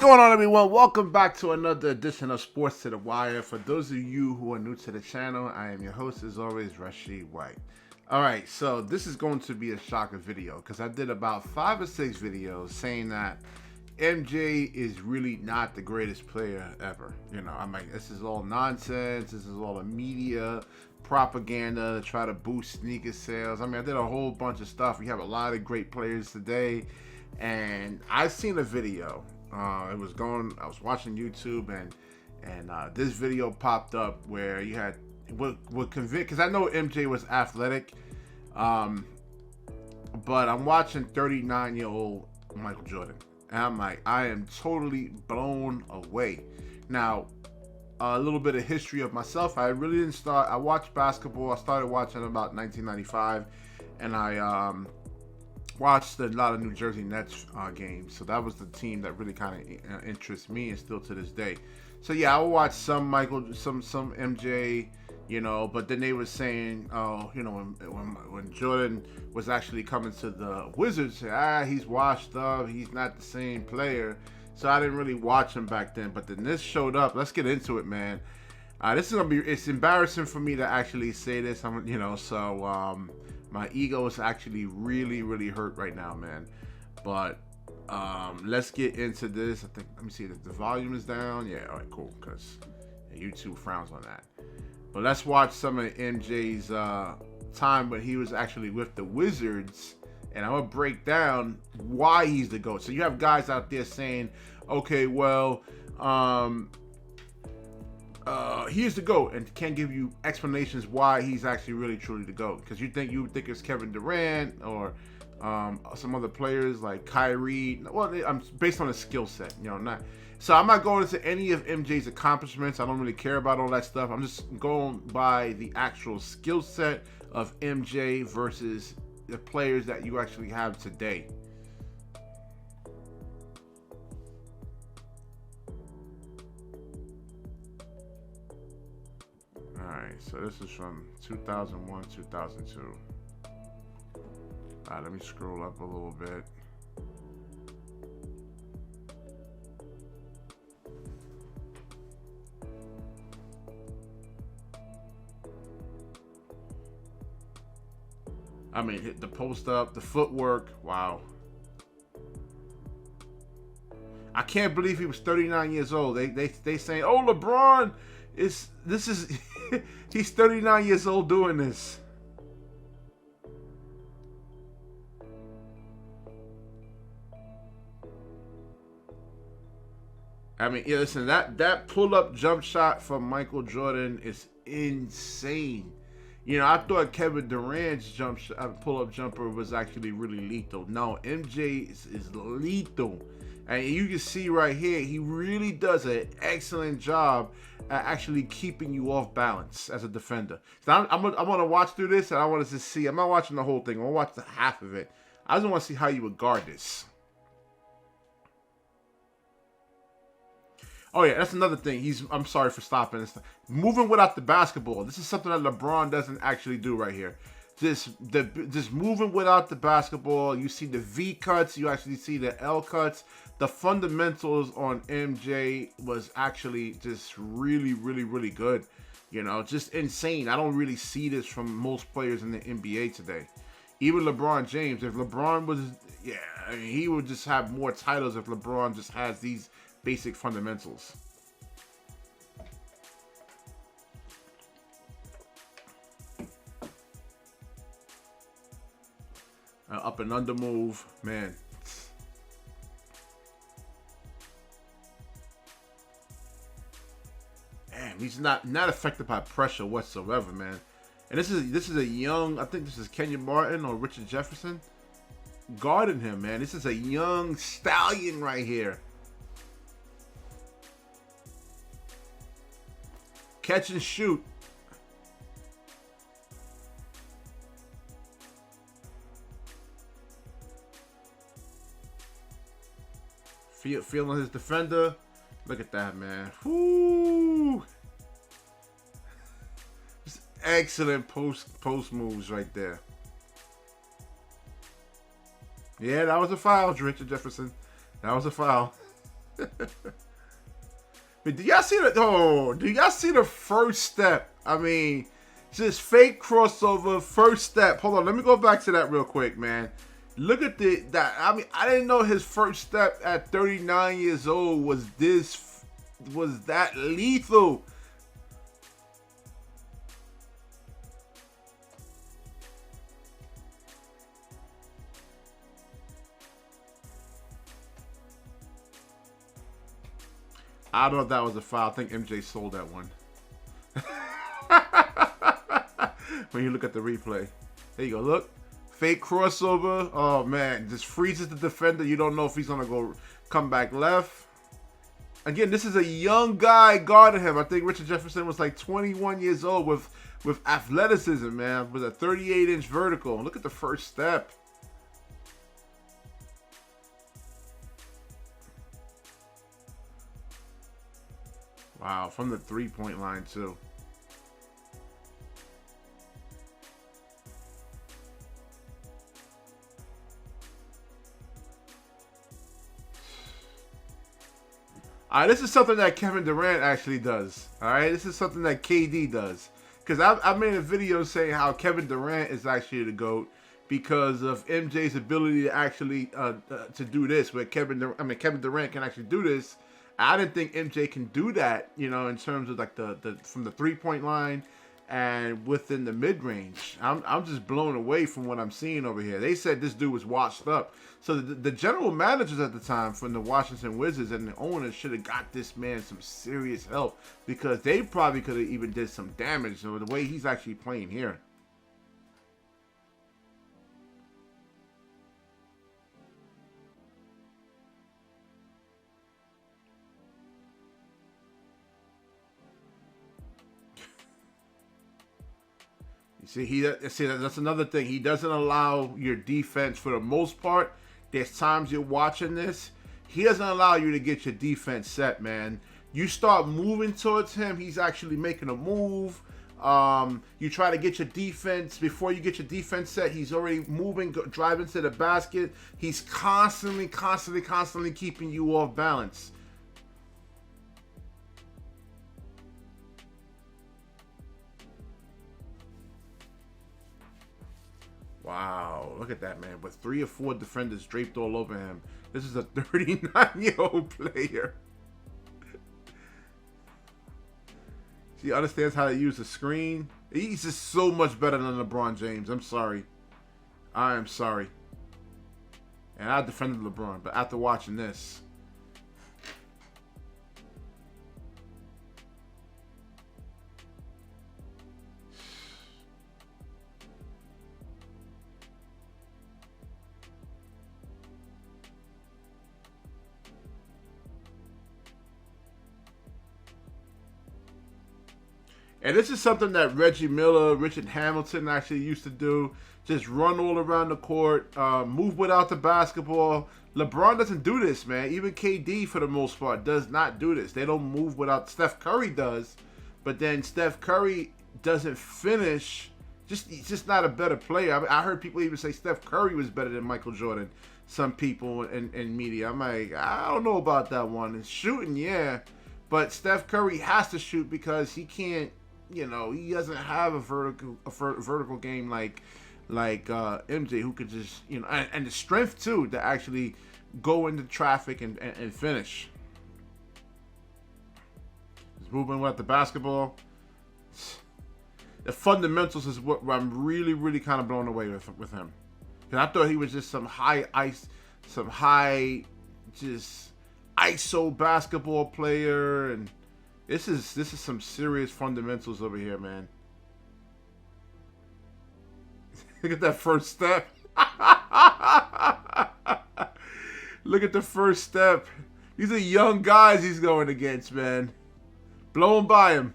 Going on, everyone? Welcome back to another edition of Sports to the Wire. For those of you who are new to the channel, I am your host, as always, Rasheed White. Alright, so this is going to be a shocker video because I did about 5 or 6 videos saying that MJ is really not the greatest player ever. You know, I'm like, this is all nonsense. This is all the media propaganda to try to boost sneaker sales. I mean, I did a whole bunch of stuff. We have a lot of great players today, and I've seen a video. I was watching YouTube and this video popped up where you had would convince, because I know MJ was athletic, but I'm watching 39-year-old Michael Jordan, and I'm like, I am totally blown away. Now, a little bit of history of myself. I really didn't start. I watched basketball. I started watching about 1995, and I watched a lot of New Jersey Nets games. So that was the team that really kind of interests me, and still to this day. So yeah, I would watch some MJ, you know. But then they were saying, oh, you know, when Jordan was actually coming to the Wizards, he's washed up. He's not the same player. So I didn't really watch him back then. But then this showed up. Let's get into it, man. This is gonna be. It's embarrassing for me to actually say this. My ego is actually really hurt right now, man. But let's get into this. I think, let me see if the volume is down. Yeah, all right, cool, because YouTube frowns on that. But let's watch some of MJ's time when he was actually with the Wizards, and I'm gonna break down why he's the GOAT. So you have guys out there saying, okay, well, he's the GOAT, and can't give you explanations why he's actually really truly the GOAT. Because you would think it's Kevin Durant or some other players like Kyrie. Well, I'm based on his skill set, you know. So I'm not going into any of MJ's accomplishments. I don't really care about all that stuff. I'm just going by the actual skill set of MJ versus the players that you actually have today. Alright, so this is from 2001, 2002. Alright, let me scroll up a little bit. I mean, hit the post up, the footwork, wow. I can't believe he was 39 years old. They saying, oh, LeBron he's 39 years old doing this. I mean, yeah, listen, that pull-up jump shot from Michael Jordan is insane. You know, I thought Kevin Durant's pull-up jumper was actually really lethal. No, MJ is lethal. And you can see right here, he really does an excellent job at actually keeping you off balance as a defender. So I want to watch through this, and I want to see. I'm not watching the whole thing. I'm going to watch the half of it. I just want to see how you would guard this. Oh yeah, that's another thing. I'm sorry for stopping this. Moving without the basketball. This is something that LeBron doesn't actually do right here. Just moving without the basketball. You see the V cuts. You actually see the L cuts. The fundamentals on MJ was actually just really good. You know, just insane. I don't really see this from most players in the NBA today. Even LeBron James. If LeBron was, yeah, I mean, he would just have more titles if LeBron just has these basic fundamentals. Up and under move, man. Man, he's not affected by pressure whatsoever, man. And this is a young, I think this is Kenyon Martin or Richard Jefferson guarding him, man. This is a young stallion right here. Catch and shoot. Feeling his defender. Look at that, man. Woo! Just excellent post moves right there. Yeah, that was a foul, Richard Jefferson. That was a foul. But do y'all see the? Oh, do y'all see the first step? I mean, just fake crossover, first step. Hold on, let me go back to that real quick, man. Look at that. I mean, I didn't know his first step at 39 years old was that lethal. I don't know if that was a foul. I think MJ sold that one. When you look at the replay. There you go. Look. Fake crossover. Oh, man. Just freezes the defender. You don't know if he's going to come back left. Again, this is a young guy guarding him. I think Richard Jefferson was like 21 years old with athleticism, man. With a 38-inch vertical. Look at the first step. Wow, from the three-point line, too. All right, this is something that Kevin Durant actually does. All right, this is something that KD does. Because I made a video saying how Kevin Durant is actually the GOAT because of MJ's ability to actually to do this. Where Kevin Durant can actually do this. I didn't think MJ can do that, you know, in terms of like the from the 3-point line and within the mid range. I'm just blown away from what I'm seeing over here. They said this dude was washed up. So the general managers at the time from the Washington Wizards and the owners should have got this man some serious help because they probably could have even did some damage with the way he's actually playing here. See, that's another thing. He doesn't allow your defense for the most part. There's times you're watching this. He doesn't allow you to get your defense set, man. You start moving towards him, he's actually making a move. You try to get your defense. Before you get your defense set, he's already moving, driving to the basket. He's constantly keeping you off balance. Wow, look at that, man. With 3 or 4 defenders draped all over him. This is a 39-year-old player. He understands how to use the screen. He's just so much better than LeBron James. I'm sorry. I am sorry. And I defended LeBron, but after watching this... And this is something that Reggie Miller, Richard Hamilton actually used to do. Just run all around the court, move without the basketball. LeBron doesn't do this, man. Even KD, for the most part, does not do this. They don't move without... Steph Curry does, but then Steph Curry doesn't finish. He's just not a better player. I heard people even say Steph Curry was better than Michael Jordan. Some people in media. I'm like, I don't know about that one. And shooting, yeah. But Steph Curry has to shoot because he can't... You know, he doesn't have a vertical game like MJ, who could just, you know, and the strength too to actually go into traffic and finish. He's moving with the basketball. The fundamentals is what I'm really kind of blown away with him. And I thought he was just some high just ISO basketball player, and this is some serious fundamentals over here, man. Look at that first step. Look at the first step. These are young guys he's going against, man. Blowing by him.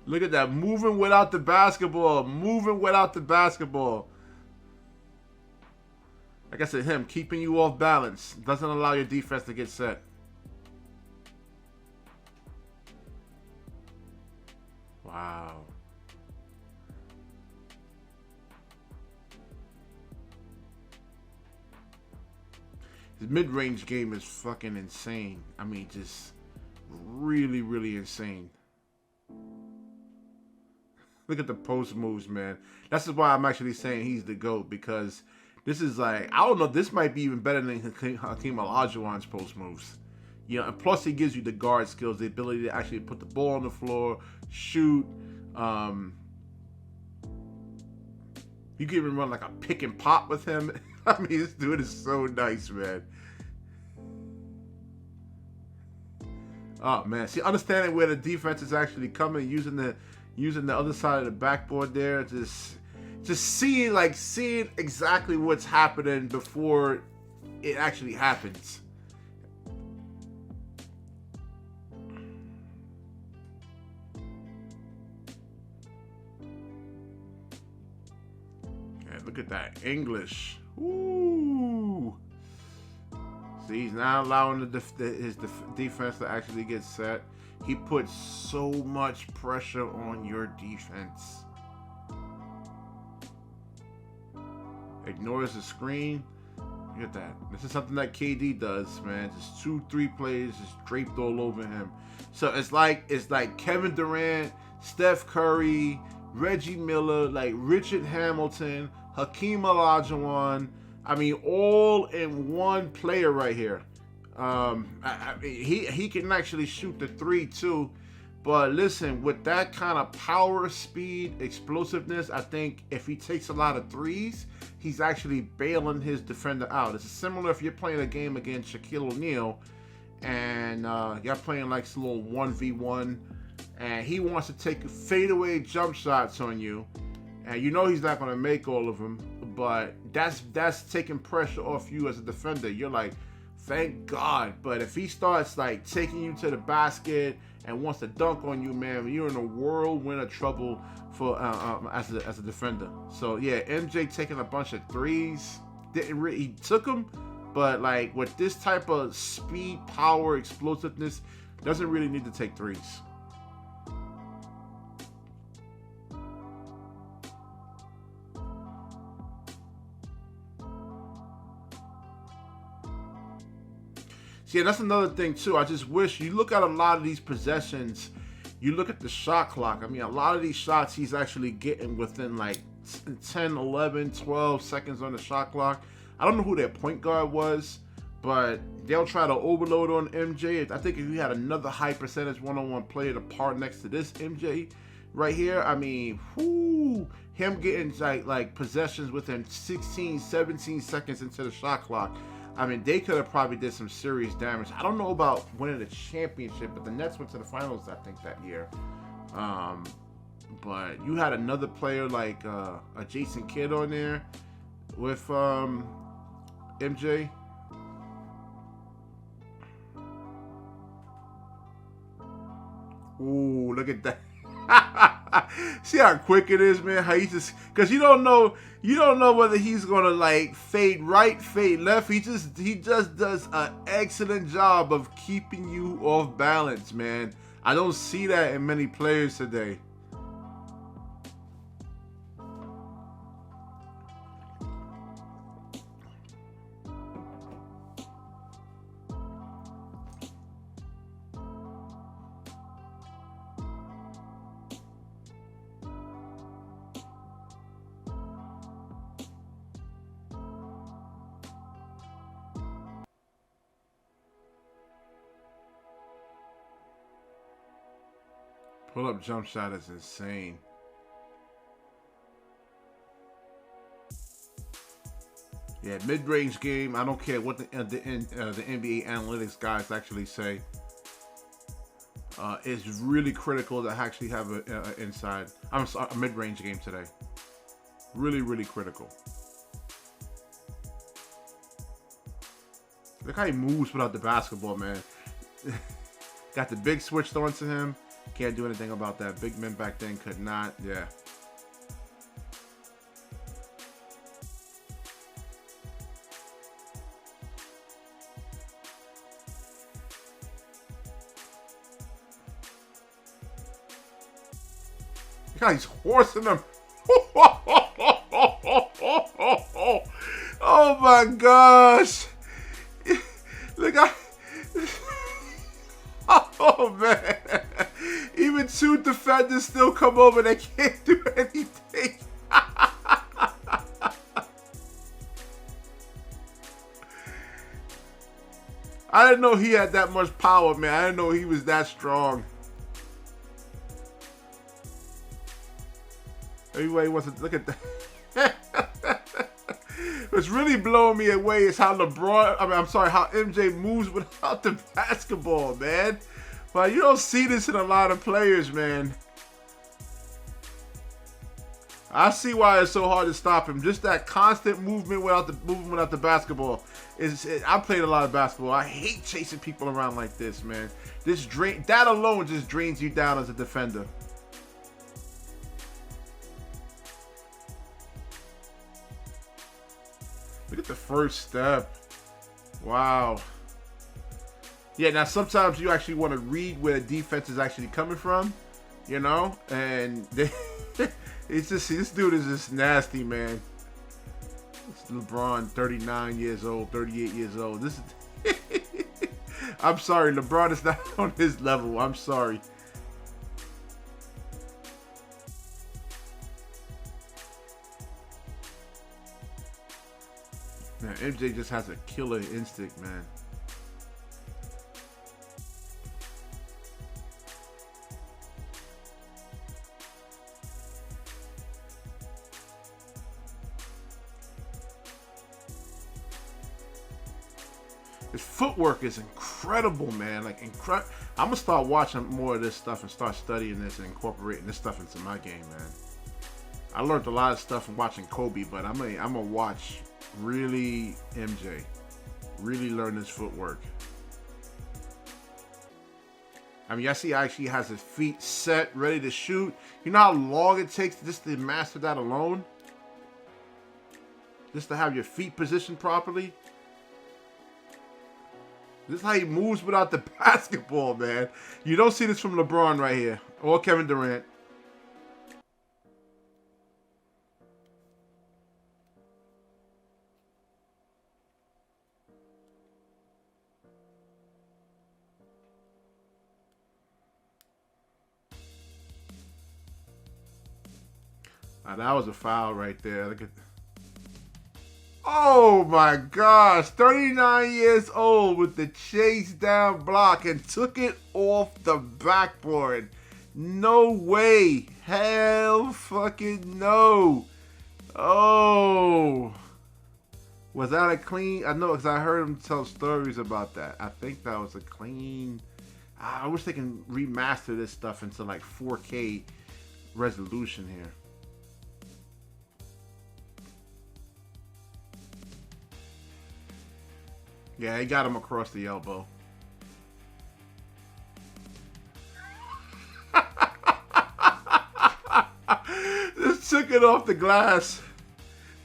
Look at that. Moving without the basketball. Moving without the basketball. Like I said, him keeping you off balance. Doesn't allow your defense to get set. Wow. His mid-range game is fucking insane. I mean, just really, really insane. Look at the post moves, man. That's why I'm actually saying he's the GOAT, because this is like, I don't know, this might be even better than Hakeem Olajuwon's post moves. You know, and plus he gives you the guard skills, the ability to actually put the ball on the floor, shoot. You can even run like a pick and pop with him. I mean, this dude is so nice, man. Oh man, see, understanding where the defense is actually coming, using the other side of the backboard there, just seeing exactly what's happening before it actually happens. And look at that English. Ooh. See, he's now allowing his defense to actually get set. He puts so much pressure on your defense. Ignores the screen. Look at that. This is something that KD does, man. Just 2-3 plays just draped all over him. So it's like Kevin Durant, Steph Curry, Reggie Miller, like Richard Hamilton, Hakeem Olajuwon. I mean, all in one player right here. He can actually shoot the three too. But listen, with that kind of power, speed, explosiveness, I think if he takes a lot of threes, he's actually bailing his defender out. It's similar if you're playing a game against Shaquille O'Neal and you're playing like some little 1v1 and he wants to take fadeaway jump shots on you. And you know he's not going to make all of them, but that's taking pressure off you as a defender. You're like, thank God. But if he starts like taking you to the basket and wants to dunk on you, man, you're in a whirlwind of trouble for as a defender. So yeah, MJ taking a bunch of threes, he took them, but like with this type of speed, power, explosiveness, doesn't really need to take threes. See, that's another thing too. I just wish you look at a lot of these possessions, you look at the shot clock. I mean, a lot of these shots he's actually getting within like 10, 11, 12 seconds on the shot clock. I don't know who their point guard was, but they'll try to overload on MJ. I think if you had another high percentage one-on-one player to par next to this MJ right here, I mean, him getting like possessions within 16, 17 seconds into the shot clock. I mean, they could have probably did some serious damage. I don't know about winning the championship, but the Nets went to the finals, I think, that year. But you had another player like a Jason Kidd on there with MJ. Ooh, look at that. See how quick it is, man. How he just, because you don't know whether he's gonna like fade right, fade left. He just does an excellent job of keeping you off balance, man. I don't see that in many players today. Pull-up jump shot is insane. Yeah, mid-range game. I don't care what the NBA analytics guys actually say. It's really critical to actually have a mid-range game today. Really, really critical. Look how he moves without the basketball, man. Got the big switched onto him. Can't do anything about that. Big men back then could not. Yeah. He's horsing them. Oh my gosh. The guy. Oh man. Even two defenders still come over. They can't do anything. I didn't know he had that much power, man. I didn't know he was that strong. Everybody wants to look at that. What's really blowing me away is how how MJ moves without the basketball, man. But you don't see this in a lot of players, man. I see why it's so hard to stop him. Just that constant movement without the basketball. I played a lot of basketball. I hate chasing people around like this, man. That alone just drains you down as a defender. Look at the first step. Wow. Yeah, now sometimes you actually want to read where the defense is actually coming from, you know? And it's just, this dude is just nasty, man. It's LeBron, 39 years old, 38 years old. This is I'm sorry, LeBron is not on his level. I'm sorry. Man, MJ just has a killer instinct, man. His footwork is incredible, man. Like I'm gonna start watching more of this stuff and start studying this and incorporating this stuff into my game, man. I learned a lot of stuff from watching Kobe, but I'm gonna watch really MJ, really learn his footwork. I mean, I see actually has his feet set, ready to shoot. You know how long it takes just to master that alone? Just to have your feet positioned properly? This is how he moves without the basketball, man. You don't see this from LeBron right here, or Kevin Durant. Now, that was a foul right there. Look at. Oh my gosh, 39 years old with the chase down block and took it off the backboard. No way. Hell fucking no. Oh. Was that a clean? I know because I heard him tell stories about that. I think that was a clean. I wish they can remaster this stuff into like 4K resolution here. Yeah, he got him across the elbow. Just took it off the glass.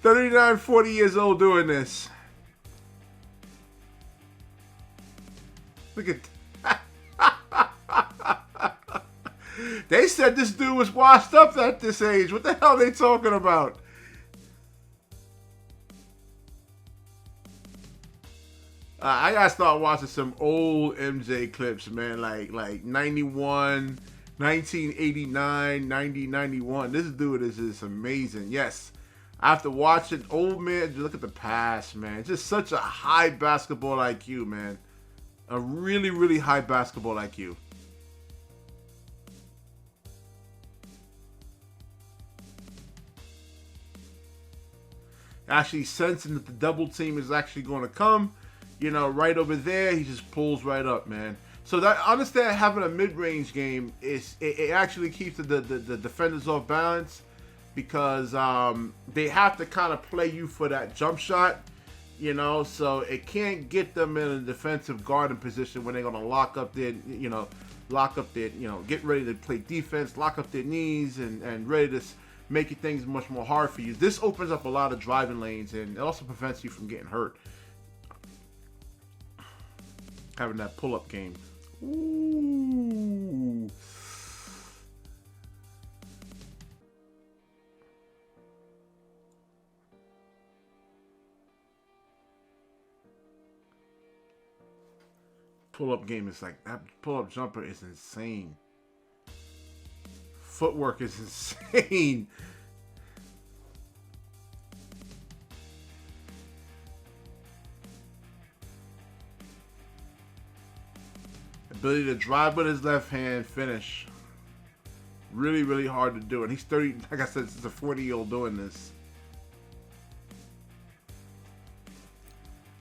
39, 40 years old doing this. Look at that. They said this dude was washed up at this age. What the hell are they talking about? I gotta start watching some old MJ clips, man. Like 91, 1989, 90, 91. This dude is just amazing. Yes. After watching old man, look at the past, man. Just such a high basketball IQ, man. A really, really high basketball IQ. Actually sensing that the double team is actually going to come. You know, right over there, he just pulls right up, man. So that understand having a mid-range game is it actually keeps the defenders off balance because they have to kind of play you for that jump shot, you know. So it can't get them in a defensive guarding position when they're gonna lock up their, get ready to play defense, lock up their knees, and ready to make things much more hard for you. This opens up a lot of driving lanes and it also prevents you from getting hurt. Having that pull-up game. Ooh. pull-up game is like, that pull-up jumper is insane. Footwork is insane. Ability to drive with his left hand, finish. Really, really hard to do. And he's 30, like I said, this is a 40-year-old doing this.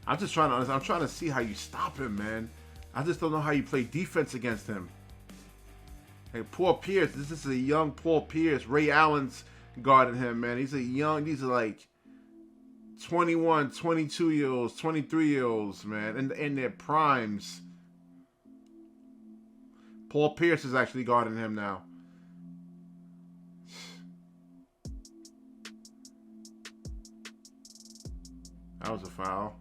I'm trying to see how you stop him, man. I just don't know how you play defense against him. Hey, Paul Pierce, this is a young Paul Pierce. Ray Allen's guarding him, man. These are like 21, 22-year-olds, 23-year-olds, man, in their primes. Paul Pierce is actually guarding him now. That was a foul.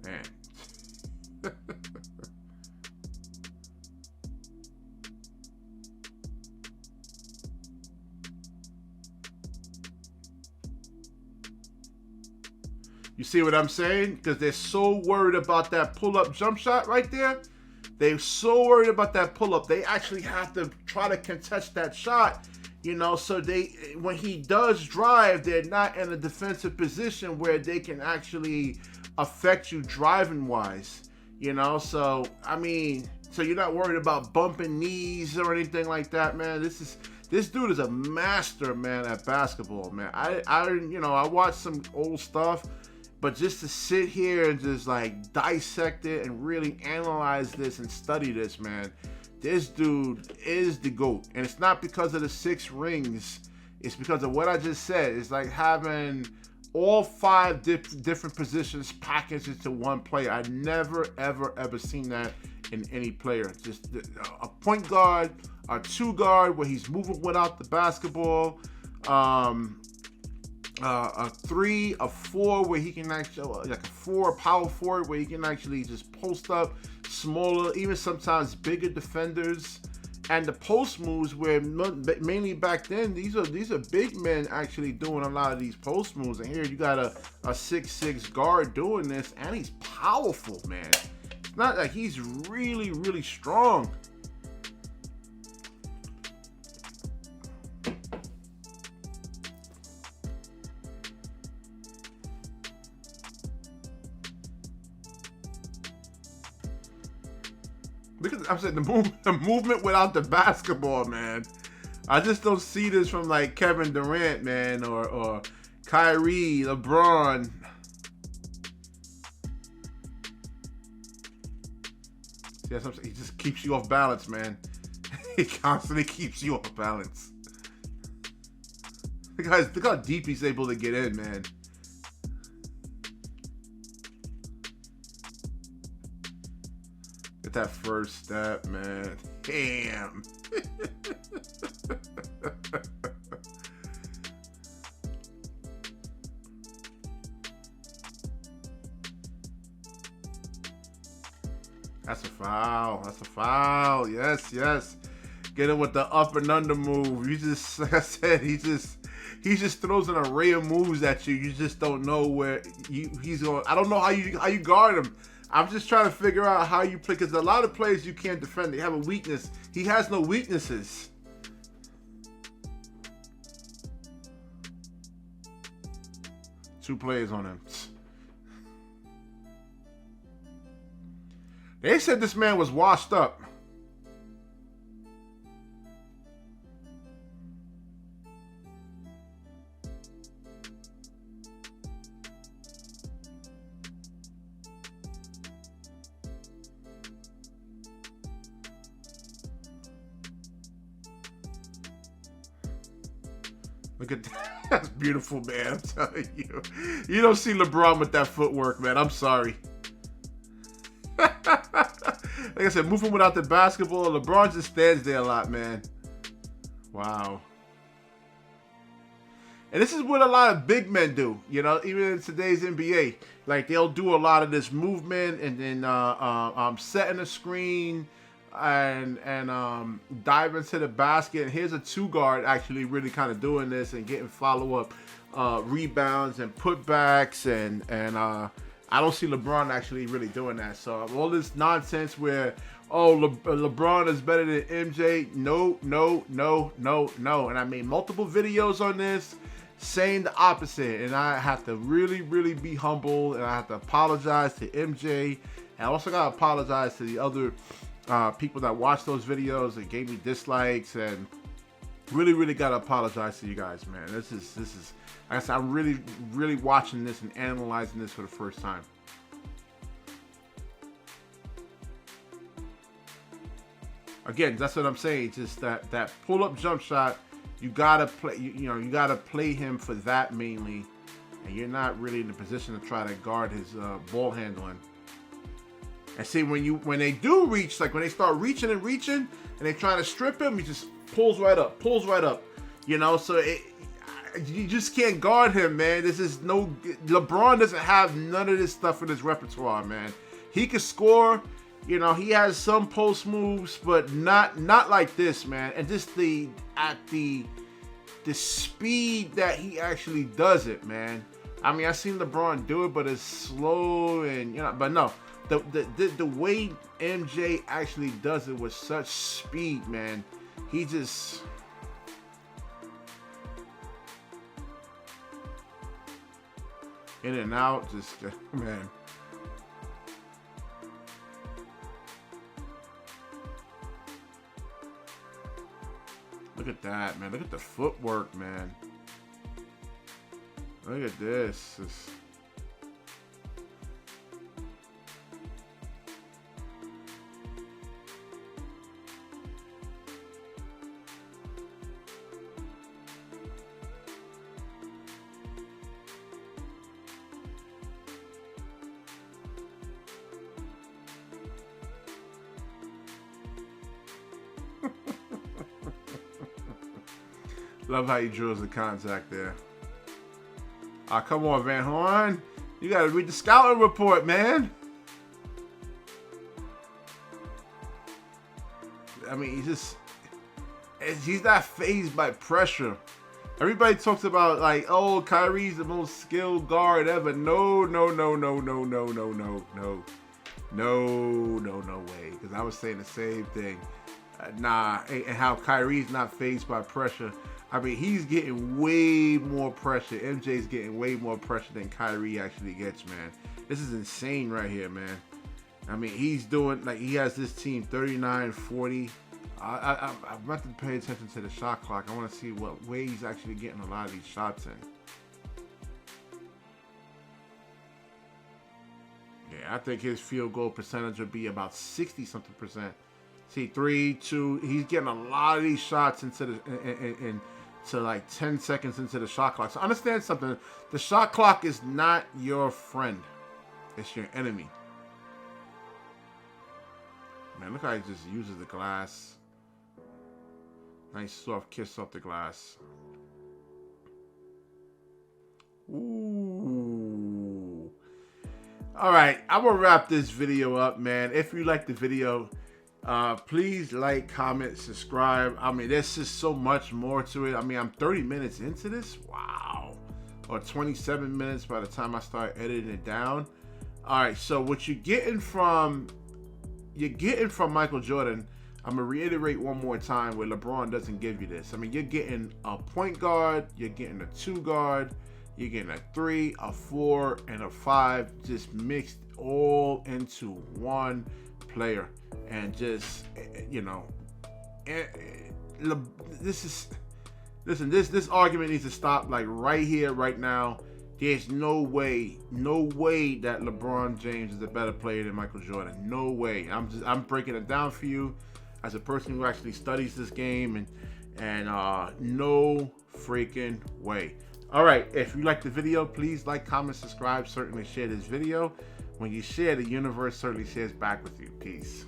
Man. You see what I'm saying? Because they're so worried about that pull-up jump shot right there. They're so worried about that pull-up. They actually have to try to contest that shot, you know, so when he does drive, they're not in a defensive position where they can actually affect you driving-wise, you know? So, I mean, so you're not worried about bumping knees or anything like that, man. This dude is a master, man, at basketball, man. I watched some old stuff, but just to sit here and just like dissect it and really analyze this and study this, man, this dude is the GOAT. And it's not because of the 6 rings. It's because of what I just said. It's like having all 5 different positions packaged into one player. I never, ever seen that in any player. Just a point guard, a 2 guard where he's moving without the basketball, a 3, a 4 where he can actually, like a 4 power forward where he can actually just post up, smaller, even sometimes bigger defenders, and the post moves where mainly back then these are big men actually doing a lot of these post moves, and here you got a 6'6" guard doing this, and he's powerful, man. It's not like he's really strong. Look at, I'm saying the movement without the basketball, man. I just don't see this from like Kevin Durant, man, or Kyrie, LeBron. See, that's what I'm saying. He just keeps you off balance, man. He constantly keeps you off balance. Look how deep he's able to get in, man. That first step, man. Damn. That's a foul. That's a foul. Yes. Get him with the up and under move. You just, like I said, he just throws an array of moves at you. You just don't know where he's going. I don't know how you guard him. I'm just trying to figure out how you play, because a lot of players you can't defend. They have a weakness. He has no weaknesses. Two players on him. They said this man was washed up. Look at that. That's beautiful, man. I'm telling you. You don't see LeBron with that footwork, man. I'm sorry. Like I said, moving without the basketball, LeBron just stands there a lot, man. Wow. And this is what a lot of big men do, you know, even in today's NBA. Like, they'll do a lot of this movement and then setting a screen and dive into the basket. And here's a 2 guard actually really kind of doing this and getting follow-up rebounds and putbacks. And I don't see LeBron actually really doing that. So all this nonsense where, oh, LeBron is better than MJ. No, no, no, no, no. And I made multiple videos on this saying the opposite. And I have to really, really be humble. And I have to apologize to MJ. And I also got to apologize to the other people that watched those videos and gave me dislikes. And really, really got to apologize to you guys, man. This is, like I said, I'm really, really watching this and analyzing this for the first time. Again, that's what I'm saying. Just that pull-up jump shot, you gotta play. You gotta play him for that mainly, and you're not really in the position to try to guard his ball handling. And see, when they do reach, like when they start reaching, and they try to strip him, he just pulls right up. You know, so you just can't guard him, man. This is LeBron doesn't have none of this stuff in his repertoire, man. He can score. You know, he has some post moves, but not like this, man. And just the speed that he actually does it, man. I mean, I've seen LeBron do it, but it's slow and, you know, but no. The way MJ actually does it with such speed, man. He just in and out, just man. Look at that, man. Look at the footwork, man. Look at this. Love how he drills the contact there. Ah, come on, Van Horn. You got to read the scouting report, man. I mean, he's not fazed by pressure. Everybody talks about, like, oh, Kyrie's the most skilled guard ever. No way. Because I was saying the same thing. And how Kyrie's not fazed by pressure. I mean, he's getting way more pressure. MJ's getting way more pressure than Kyrie actually gets, man. This is insane right here, man. I mean, he's doing, like, he has this team 39-40. I'm about to pay attention to the shot clock. I want to see what way he's actually getting a lot of these shots in. Yeah, I think his field goal percentage would be about 60-something percent. See, 3, 2. He's getting a lot of these shots into the to like 10 seconds into the shot clock. So understand something. The shot clock is not your friend. It's your enemy. Man, look how he just uses the glass. Nice soft kiss off the glass. Ooh. All right, I'm gonna wrap this video up, man. If you like the video, please like, comment, subscribe. I mean, there's just so much more to it. I mean, I'm 30 minutes into this. Wow. Or 27 minutes by the time I start editing it down. All right, so what you're getting from Michael Jordan, I'm gonna reiterate one more time where LeBron doesn't give you this. I mean, you're getting a point guard, you're getting a 2 guard, you're getting a 3, a 4, and a 5, just mixed all into one player. And just, you know, this argument needs to stop, like, right here, right now. There's no way that LeBron James is a better player than Michael Jordan. No way. I'm breaking it down for you as a person who actually studies this game, and no freaking way. All right, if you like the video, please like, comment, subscribe, certainly share this video. When you share, the universe certainly shares back with you. Peace.